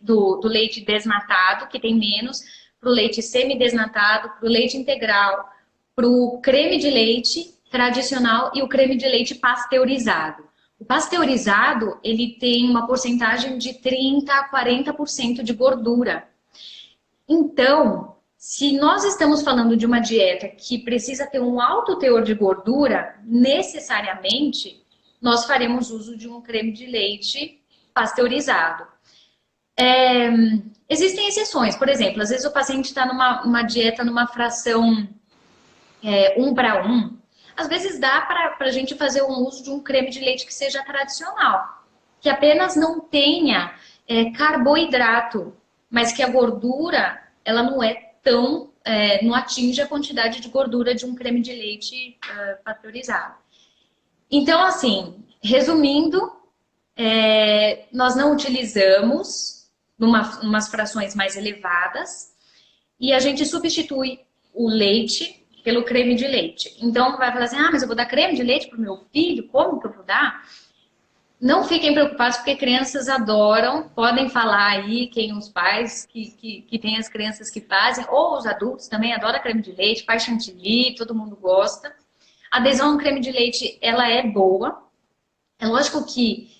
do leite desnatado, que tem menos, para o leite semi-desnatado, para o leite integral, para o creme de leite tradicional e o creme de leite pasteurizado. O pasteurizado, ele tem uma porcentagem de 30 a 40% de gordura. Então, se nós estamos falando de uma dieta que precisa ter um alto teor de gordura, necessariamente nós faremos uso de um creme de leite pasteurizado. É, Existem exceções, por exemplo, às vezes o paciente está numa dieta, numa fração 1 para 1, às vezes dá para a gente fazer um uso de um creme de leite que seja tradicional, que apenas não tenha carboidrato, mas que a gordura, ela não é tão, não atinge a quantidade de gordura de um creme de leite pasteurizado. Então, assim, resumindo, nós não utilizamos umas frações mais elevadas e a gente substitui o leite pelo creme de leite. Então, vai falar assim, mas eu vou dar creme de leite para o meu filho? Como que eu vou dar? Não fiquem preocupados, porque crianças adoram, podem falar aí, os pais que têm as crianças que fazem, ou os adultos também adoram creme de leite, faz chantilly, todo mundo gosta. A adesão ao creme de leite, ela é boa. É lógico que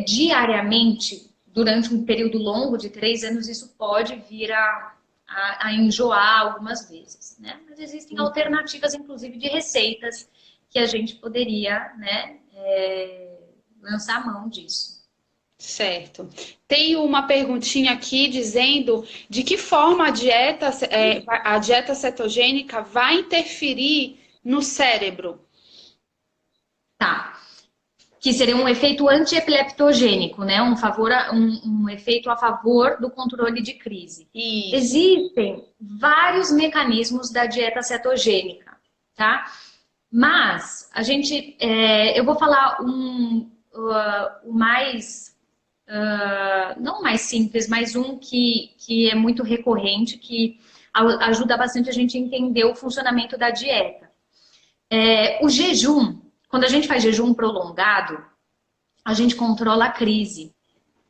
diariamente, durante um período longo de 3 anos, isso pode vir a enjoar algumas vezes, né? Mas existem alternativas, inclusive, de receitas que a gente poderia, né, lançar a mão disso. Certo. Tem uma perguntinha aqui dizendo de que forma a dieta cetogênica vai interferir no cérebro. Tá. Que seria um efeito antiepileptogênico, né? Um efeito a favor do controle de crise. Isso. Existem vários mecanismos da dieta cetogênica, tá? Mas eu vou falar o mais, não o mais simples, mas um que é muito recorrente, que ajuda bastante a gente a entender o funcionamento da dieta. O jejum. Quando a gente faz jejum prolongado, a gente controla a crise,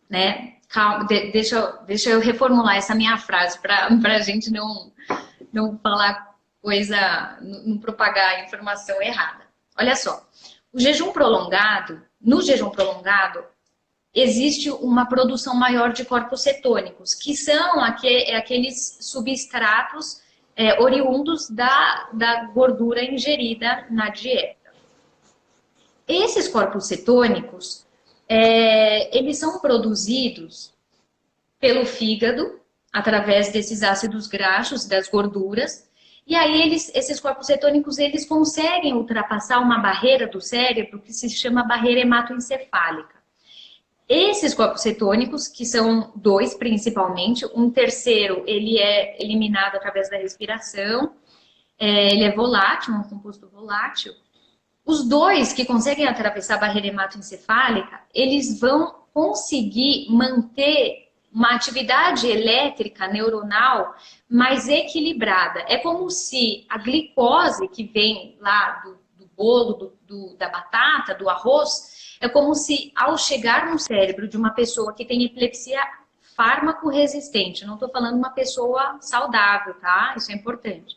né? Calma, deixa eu reformular essa minha frase para a gente não falar coisa, não propagar a informação errada. Olha só, no jejum prolongado, existe uma produção maior de corpos cetônicos, que são aqueles substratos oriundos da gordura ingerida na dieta. Esses corpos cetônicos, eles são produzidos pelo fígado, através desses ácidos graxos, das gorduras, e aí esses corpos cetônicos, eles conseguem ultrapassar uma barreira do cérebro que se chama barreira hematoencefálica. esses corpos cetônicos, que são 2 principalmente, um terceiro ele é eliminado através da respiração, ele é volátil, um composto volátil. Os 2 que conseguem atravessar a barreira hematoencefálica, eles vão conseguir manter uma atividade elétrica neuronal mais equilibrada. É como se a glicose que vem lá do bolo, da batata, do arroz, é como se ao chegar no cérebro de uma pessoa que tem epilepsia fármaco resistente, não estou falando uma pessoa saudável, tá? Isso é importante.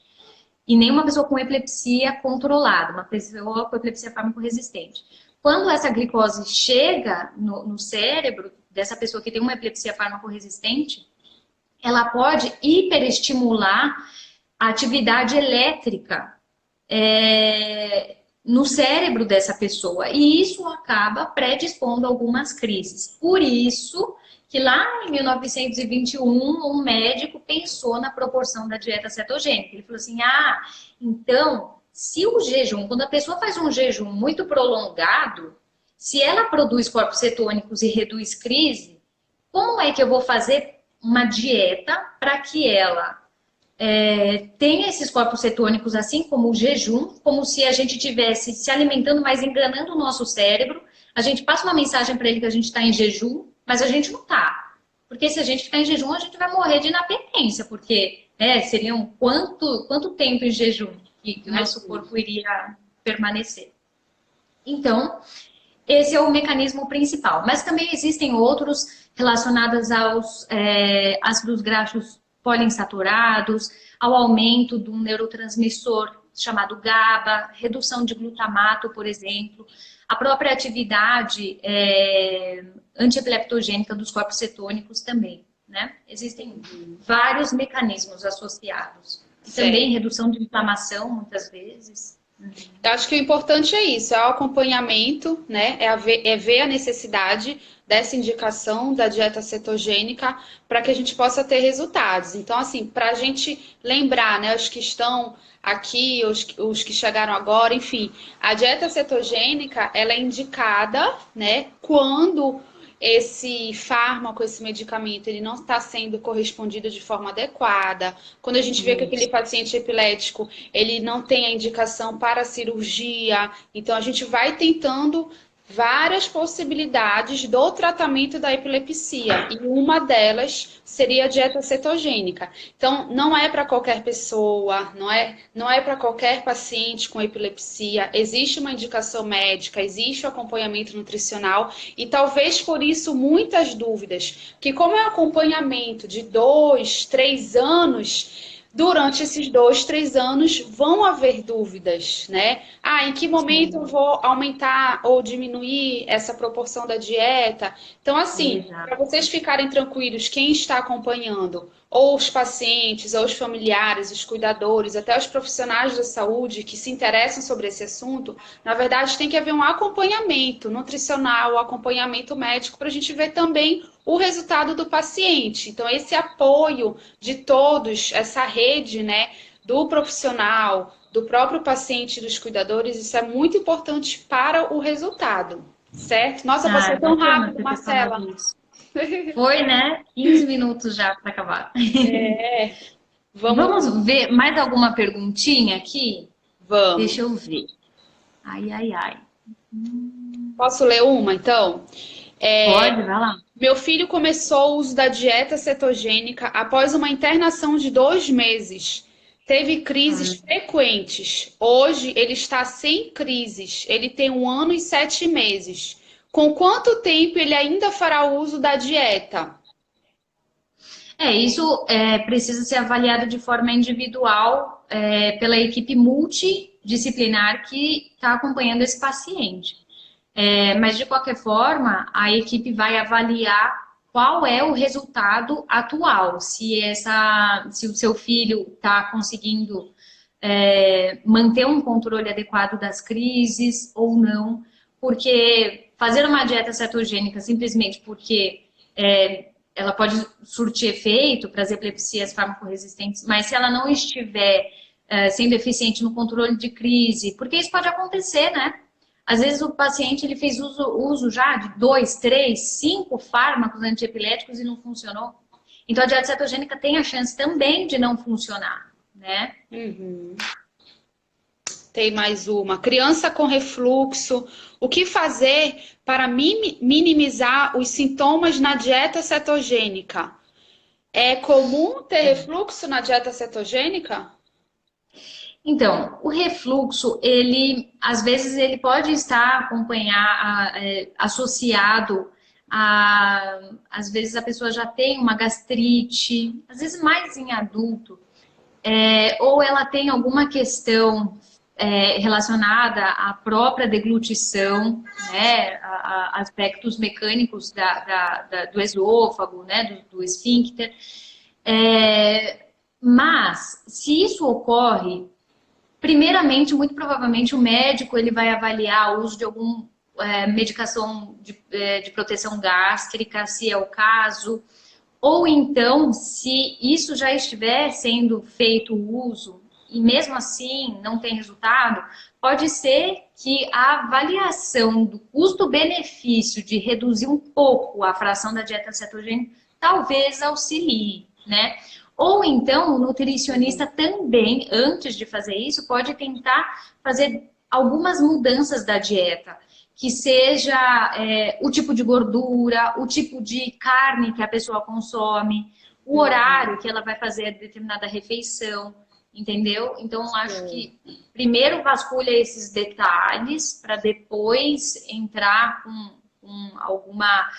E nem uma pessoa com epilepsia controlada, uma pessoa com epilepsia fármaco-resistente. Quando essa glicose chega no cérebro dessa pessoa que tem uma epilepsia fármaco-resistente, ela pode hiperestimular a atividade elétrica no cérebro dessa pessoa. E isso acaba predispondo a algumas crises. Por isso que lá em 1921, um médico pensou na proporção da dieta cetogênica. Ele falou assim, então, se o jejum, quando a pessoa faz um jejum muito prolongado, se ela produz corpos cetônicos e reduz crise, como é que eu vou fazer uma dieta para que ela tenha esses corpos cetônicos, assim como o jejum, como se a gente estivesse se alimentando, mas enganando o nosso cérebro. A gente passa uma mensagem para ele que a gente está em jejum, mas a gente não tá. Porque se a gente ficar em jejum, a gente vai morrer de inapetência, porque seriam quanto tempo em jejum que o nosso corpo iria permanecer. Então, esse é o mecanismo principal. Mas também existem outros relacionados aos ácidos graxos poliinsaturados, ao aumento de um neurotransmissor chamado GABA, redução de glutamato, por exemplo, a própria atividade antiepileptogênica dos corpos cetônicos também, né? Existem vários mecanismos associados. Também redução de inflamação, muitas vezes. Eu acho que o importante é isso, é o acompanhamento, né? É ver a necessidade dessa indicação da dieta cetogênica para que a gente possa ter resultados. Então, assim, para a gente lembrar, né, os que estão aqui, os que chegaram agora, enfim, a dieta cetogênica, ela é indicada, né, quando esse fármaco, esse medicamento, ele não está sendo correspondido de forma adequada. Quando a gente vê que aquele paciente epilético, ele não tem a indicação para cirurgia, então a gente vai tentando várias possibilidades do tratamento da epilepsia, e uma delas seria a dieta cetogênica. Então, não é para qualquer pessoa, não é para qualquer paciente com epilepsia, existe uma indicação médica, existe o acompanhamento nutricional, e talvez por isso muitas dúvidas, que como é um acompanhamento de 2, 3 anos, durante esses 2, 3 anos vão haver dúvidas, né? Em que momento eu vou aumentar ou diminuir essa proporção da dieta? Então, assim, para vocês ficarem tranquilos, quem está acompanhando, ou os pacientes, ou os familiares, os cuidadores, até os profissionais da saúde que se interessam sobre esse assunto, na verdade tem que haver um acompanhamento nutricional, um acompanhamento médico, para a gente ver também o resultado do paciente. Então, esse apoio de todos, essa rede, né, do profissional, do próprio paciente e dos cuidadores, isso é muito importante para o resultado, certo? Nossa, passou tão rápido, Marcela. Foi, né? 15 minutos já para acabar. Vamos ver mais alguma perguntinha aqui? Vamos. Deixa eu ver. Ai. Posso ler uma, então? Pode, vai lá. Meu filho começou o uso da dieta cetogênica após uma internação de 2 meses. Teve crises frequentes. Hoje ele está sem crises. Ele tem 1 ano e 7 meses. Com quanto tempo ele ainda fará uso da dieta? Isso precisa ser avaliado de forma individual pela equipe multidisciplinar que está acompanhando esse paciente. Mas, de qualquer forma, a equipe vai avaliar qual é o resultado atual. Se o seu filho está conseguindo manter um controle adequado das crises ou não. Porque fazer uma dieta cetogênica simplesmente porque ela pode surtir efeito para as epilepsias farmacorresistentes, mas se ela não estiver sendo eficiente no controle de crise, porque isso pode acontecer, né? Às vezes o paciente ele fez uso já de 2, 3, 5 fármacos antiepiléticos e não funcionou. Então a dieta cetogênica tem a chance também de não funcionar, né? Uhum. Tem mais uma. Criança com refluxo. O que fazer para minimizar os sintomas na dieta cetogênica? É comum ter refluxo na dieta cetogênica? Então, o refluxo, ele às vezes ele pode estar associado às vezes a pessoa já tem uma gastrite, às vezes mais em adulto, ou ela tem alguma questão relacionada à própria deglutição, né, a aspectos mecânicos do esôfago, né, do esfíncter. Mas, se isso ocorre, primeiramente, muito provavelmente, o médico ele vai avaliar o uso de alguma medicação de proteção gástrica, se é o caso, ou então, se isso já estiver sendo feito o uso e mesmo assim não tem resultado, pode ser que a avaliação do custo-benefício de reduzir um pouco a fração da dieta cetogênica talvez auxilie, né? Ou então, o nutricionista também, antes de fazer isso, pode tentar fazer algumas mudanças da dieta, que seja o tipo de gordura, o tipo de carne que a pessoa consome, o horário que ela vai fazer determinada refeição, entendeu? Então, acho que primeiro vasculha esses detalhes para depois entrar com alguma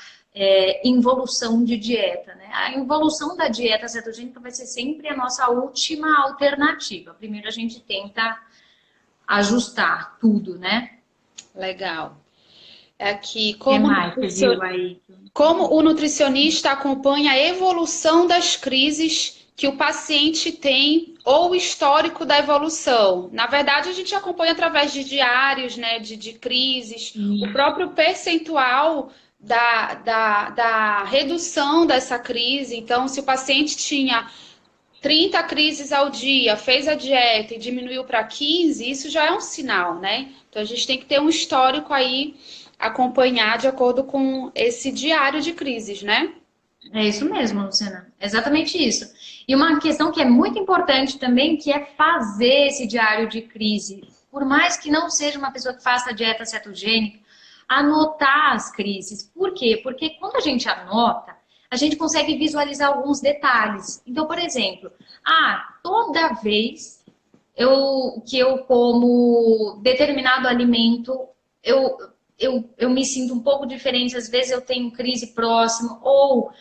involução de dieta, né? A involução da dieta cetogênica vai ser sempre a nossa última alternativa. Primeiro a gente tenta ajustar tudo, né? Legal. Aqui, como o nutricionista acompanha a evolução das crises que o paciente tem ou o histórico da evolução? Na verdade, a gente acompanha através de diários, né, de crises, o próprio percentual da redução dessa crise. Então, se o paciente tinha 30 crises ao dia, fez a dieta e diminuiu para 15, isso já é um sinal, né? Então, a gente tem que ter um histórico aí, acompanhar de acordo com esse diário de crises, né? É isso mesmo, Luciana. Exatamente isso. E uma questão que é muito importante também, que é fazer esse diário de crise. Por mais que não seja uma pessoa que faça dieta cetogênica, anotar as crises. Por quê? Porque quando a gente anota, a gente consegue visualizar alguns detalhes. Então, por exemplo, toda vez que eu como determinado alimento, eu me sinto um pouco diferente, às vezes eu tenho crise próxima, ou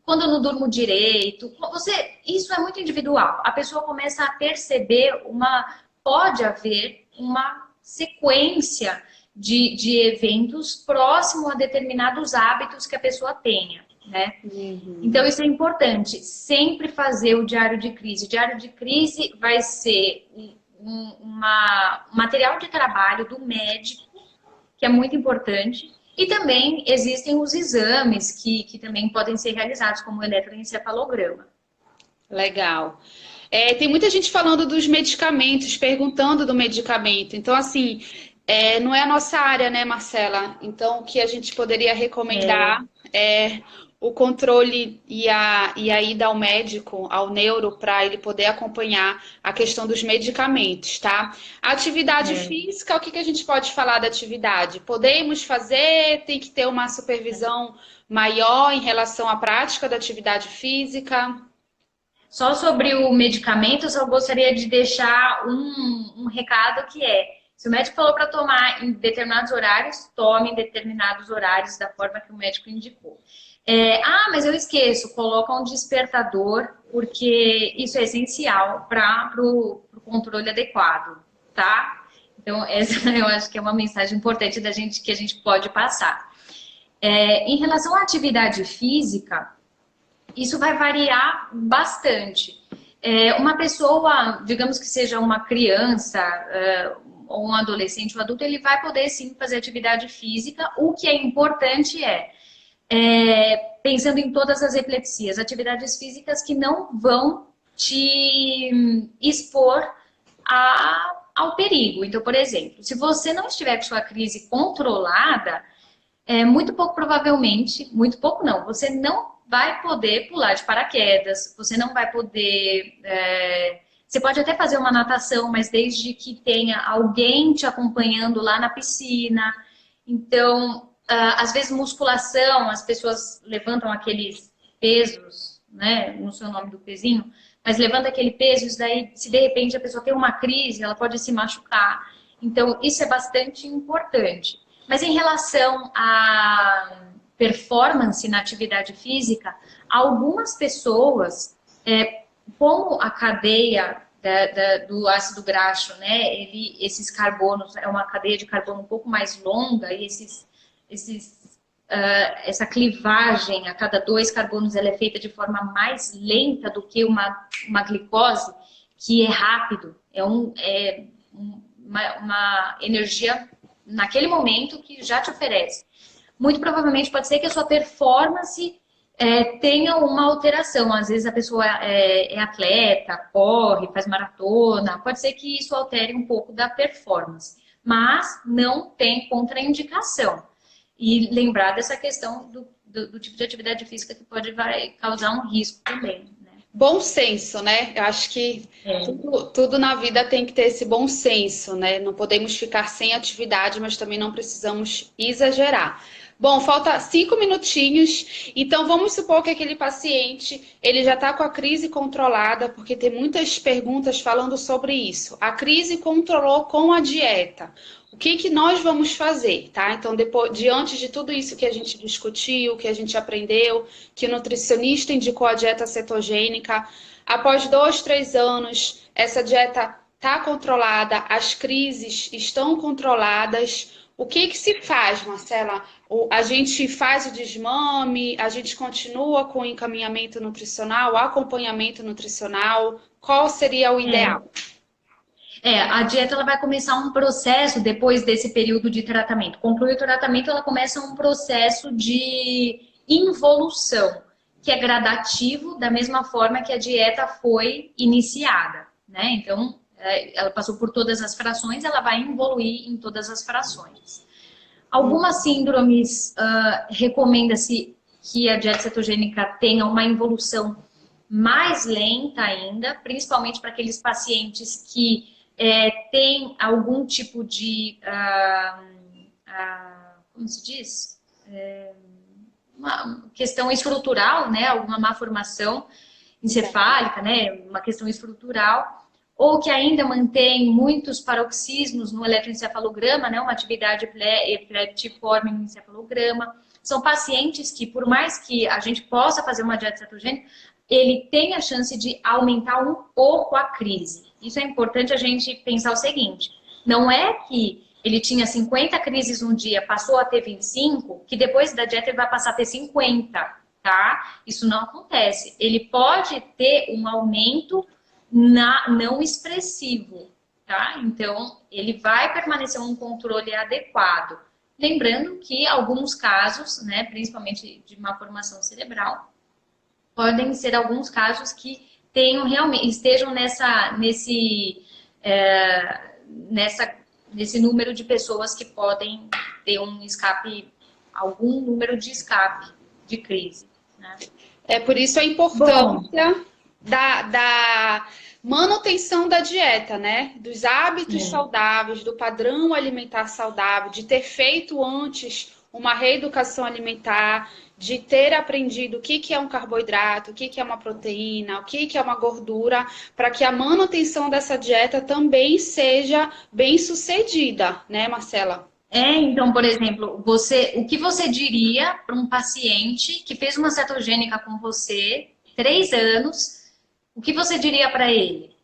quando eu não durmo direito. Isso é muito individual. A pessoa começa a perceber pode haver uma sequência de eventos próximo a determinados hábitos que a pessoa tenha, né? Uhum. Então, isso é importante. Sempre fazer o diário de crise. O diário de crise vai ser um material de trabalho do médico, que é muito importante. E também existem os exames que também podem ser realizados, como o eletroencefalograma. Legal. Tem muita gente falando dos medicamentos, perguntando do medicamento. Então, assim, não é a nossa área, né, Marcela? Então, o que a gente poderia recomendar é o controle e a ida ao médico, ao neuro, para ele poder acompanhar a questão dos medicamentos, tá? A atividade física, o que a gente pode falar da atividade? Podemos fazer, tem que ter uma supervisão maior em relação à prática da atividade física? Só sobre o medicamento, eu só gostaria de deixar um recado que se o médico falou para tomar em determinados horários, tome em determinados horários da forma que o médico indicou. Mas eu esqueço, coloca um despertador, porque isso é essencial para o controle adequado, tá? Então, essa eu acho que é uma mensagem importante que a gente pode passar. Em relação à atividade física, isso vai variar bastante. Uma pessoa, digamos que seja uma criança, ou um adolescente ou adulto, ele vai poder sim fazer atividade física. O que é importante pensando em todas as epilepsias, atividades físicas que não vão te expor a ao perigo. Então, por exemplo, se você não estiver com sua crise controlada, muito pouco provavelmente, muito pouco não, você não vai poder pular de paraquedas, você não vai poder. Você pode até fazer uma natação, mas desde que tenha alguém te acompanhando lá na piscina. Então, às vezes, musculação, as pessoas levantam aqueles pesos, né? Não sei o nome do pezinho, mas levanta aquele peso, isso daí, se de repente a pessoa tem uma crise, ela pode se machucar. Então, isso é bastante importante. Mas em relação à performance na atividade física, algumas pessoas, como a cadeia do ácido graxo, né, esses carbonos, é uma cadeia de carbono um pouco mais longa, e essa clivagem a cada 2 carbonos ela é feita de forma mais lenta do que uma glicose, que é rápido, uma energia naquele momento que já te oferece. Muito provavelmente pode ser que a sua performance tenha uma alteração. Às vezes a pessoa é atleta, corre, faz maratona, pode ser que isso altere um pouco da performance, mas não tem contraindicação. E lembrar dessa questão do tipo de atividade física que vai causar um risco também, né? Bom senso, né? Eu acho que tudo na vida tem que ter esse bom senso, né? Não podemos ficar sem atividade, mas também não precisamos exagerar. Bom, falta 5 minutinhos, então vamos supor que aquele paciente, ele já está com a crise controlada, porque tem muitas perguntas falando sobre isso. A crise controlou com a dieta. O que nós vamos fazer, tá? Então, diante de tudo isso que a gente discutiu, que a gente aprendeu, que o nutricionista indicou a dieta cetogênica, após 2, 3 anos, essa dieta está controlada, as crises estão controladas. O que se faz, Marcela? A gente faz o desmame, a gente continua com o encaminhamento nutricional, acompanhamento nutricional? Qual seria o ideal? A dieta ela vai começar um processo depois desse período de tratamento. Conclui o tratamento, ela começa um processo de involução, que é gradativo, da mesma forma que a dieta foi iniciada, né? Então, ela passou por todas as frações, ela vai evoluir em todas as frações. Algumas síndromes recomenda-se que a dieta cetogênica tenha uma evolução mais lenta ainda, principalmente para aqueles pacientes que têm algum tipo de, como se diz? Uma questão estrutural, né? Alguma má formação encefálica, né? Uma questão estrutural, ou que ainda mantém muitos paroxismos no eletroencefalograma, né? Uma atividade epileptiforme no encefalograma. São pacientes que, por mais que a gente possa fazer uma dieta cetogênica, ele tem a chance de aumentar um pouco a crise. Isso é importante a gente pensar o seguinte, não é que ele tinha 50 crises um dia, passou a ter 25, que depois da dieta ele vai passar a ter 50, tá? Isso não acontece. Ele pode ter um aumento não expressivo, tá? Então, ele vai permanecer um controle adequado. Lembrando que alguns casos, né, principalmente de má formação cerebral, podem ser alguns casos que estejam nesse número de pessoas que podem ter um escape, algum número de escape de crise, né? Por isso a importância da manutenção da dieta, né? Dos hábitos saudáveis, do padrão alimentar saudável, de ter feito antes uma reeducação alimentar, de ter aprendido o que é um carboidrato, o que é uma proteína, o que é uma gordura, para que a manutenção dessa dieta também seja bem sucedida, né, Marcela? Então, por exemplo, o que você diria para um paciente que fez uma cetogênica com você, 3 anos, o que você diria para ele?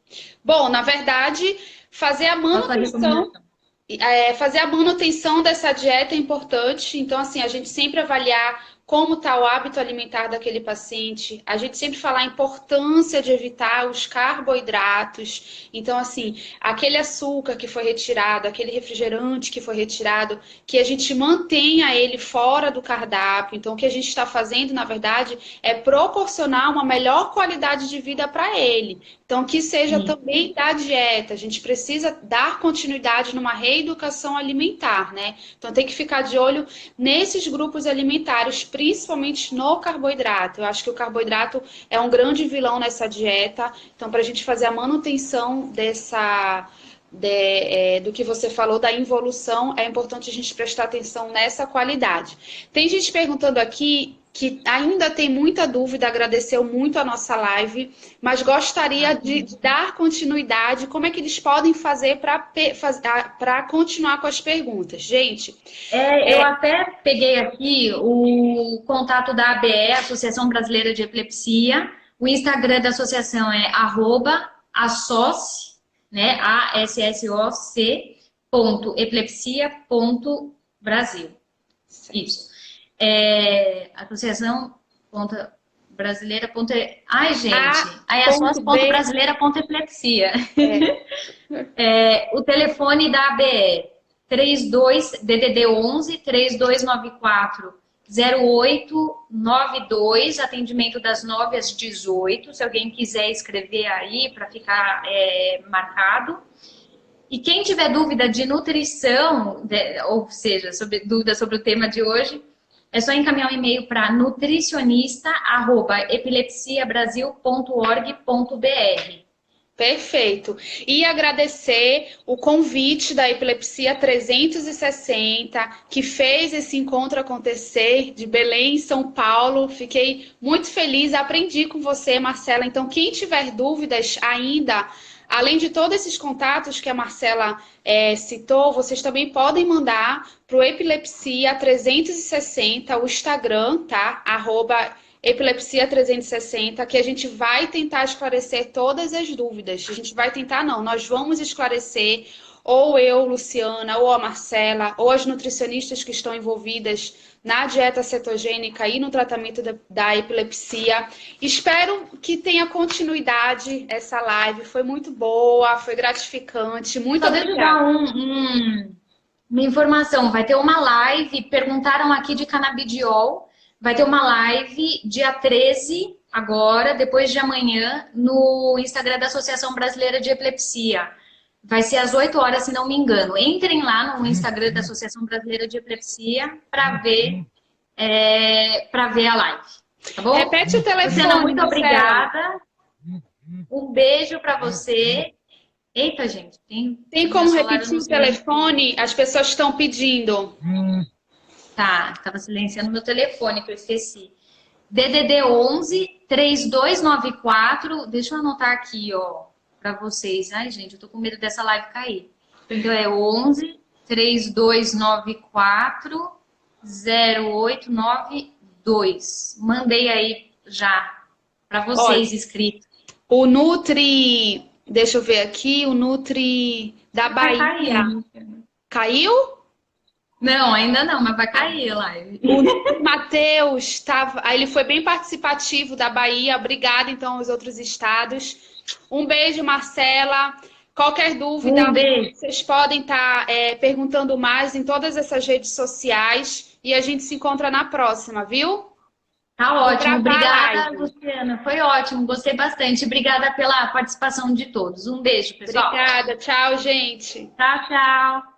Bom, na verdade, fazer a manutenção dessa dieta é importante. Então, assim, a gente sempre avaliar como está o hábito alimentar daquele paciente. A gente sempre fala a importância de evitar os carboidratos. Então, assim, aquele açúcar que foi retirado, aquele refrigerante que foi retirado, que a gente mantenha ele fora do cardápio. Então, o que a gente está fazendo, na verdade, é proporcionar uma melhor qualidade de vida para ele. Então, que seja também da dieta. A gente precisa dar continuidade numa reeducação alimentar, né? Então, tem que ficar de olho nesses grupos alimentares, principalmente no carboidrato. Eu acho que o carboidrato é um grande vilão nessa dieta. Então, para a gente fazer a manutenção do que você falou, da involução, é importante a gente prestar atenção nessa qualidade. Tem gente perguntando aqui que ainda tem muita dúvida, agradeceu muito a nossa live, mas gostaria de dar continuidade. Como é que eles podem fazer para continuar com as perguntas? Gente, eu até peguei aqui o contato da ABE, Associação Brasileira de Epilepsia. O Instagram da associação é @assoc, né? ASSOC.epilepsia.brasil. Isso. Associação brasileira. Ai, gente. É assoc.brasileira.epilepsia. O telefone da ABE 32 DDD 11 3294 0892, atendimento das 9 às 18, se alguém quiser escrever aí para ficar marcado. E quem tiver dúvida de nutrição, ou seja, dúvida sobre o tema de hoje, é só encaminhar um e-mail para nutricionista@epilepsiabrasil.org.br. Perfeito. E agradecer o convite da Epilepsia 360, que fez esse encontro acontecer, de Belém, São Paulo. Fiquei muito feliz, aprendi com você, Marcela. Então, quem tiver dúvidas ainda, além de todos esses contatos que a Marcela citou, vocês também podem mandar para o Epilepsia 360, o Instagram, tá? Epilepsia 360, que a gente vai tentar esclarecer todas as dúvidas. A gente vai tentar, não, nós vamos esclarecer, ou eu, Luciana, ou a Marcela, ou as nutricionistas que estão envolvidas na dieta cetogênica e no tratamento da epilepsia. Espero que tenha continuidade essa live. Foi muito boa, foi gratificante. Muito obrigada. Deixa eu dar uma informação. Vai ter uma live, perguntaram aqui de canabidiol. Vai ter uma live dia 13, agora, depois de amanhã, no Instagram da Associação Brasileira de Epilepsia. Vai ser às 8 horas, se não me engano. Entrem lá no Instagram da Associação Brasileira de Epilepsia para ver a live. Tá bom? Repete o telefone. Luciana, muito obrigada. Um beijo para você. Eita, gente. Tem como repetir o telefone? As pessoas estão pedindo. Tá, tava silenciando meu telefone que eu esqueci. DDD 11 3294. Deixa eu anotar aqui, ó, para vocês. Ai, gente, eu tô com medo dessa live cair. Então é 11 3294 0892. Mandei aí já para vocês escrito. O Nutri, deixa eu ver aqui, o Nutri da Bahia. Caiu? Não, ainda não, mas vai cair a live. O Matheus ele foi bem participativo da Bahia. Obrigada, então, aos outros estados. Um beijo, Marcela. Qualquer dúvida, vocês podem estar perguntando mais em todas essas redes sociais. E a gente se encontra na próxima, viu? Tá ótimo. Obrigada, Luciana. Foi ótimo, gostei bastante. Obrigada pela participação de todos. Um beijo, pessoal. Obrigada. Tchau, gente. Tchau, tchau.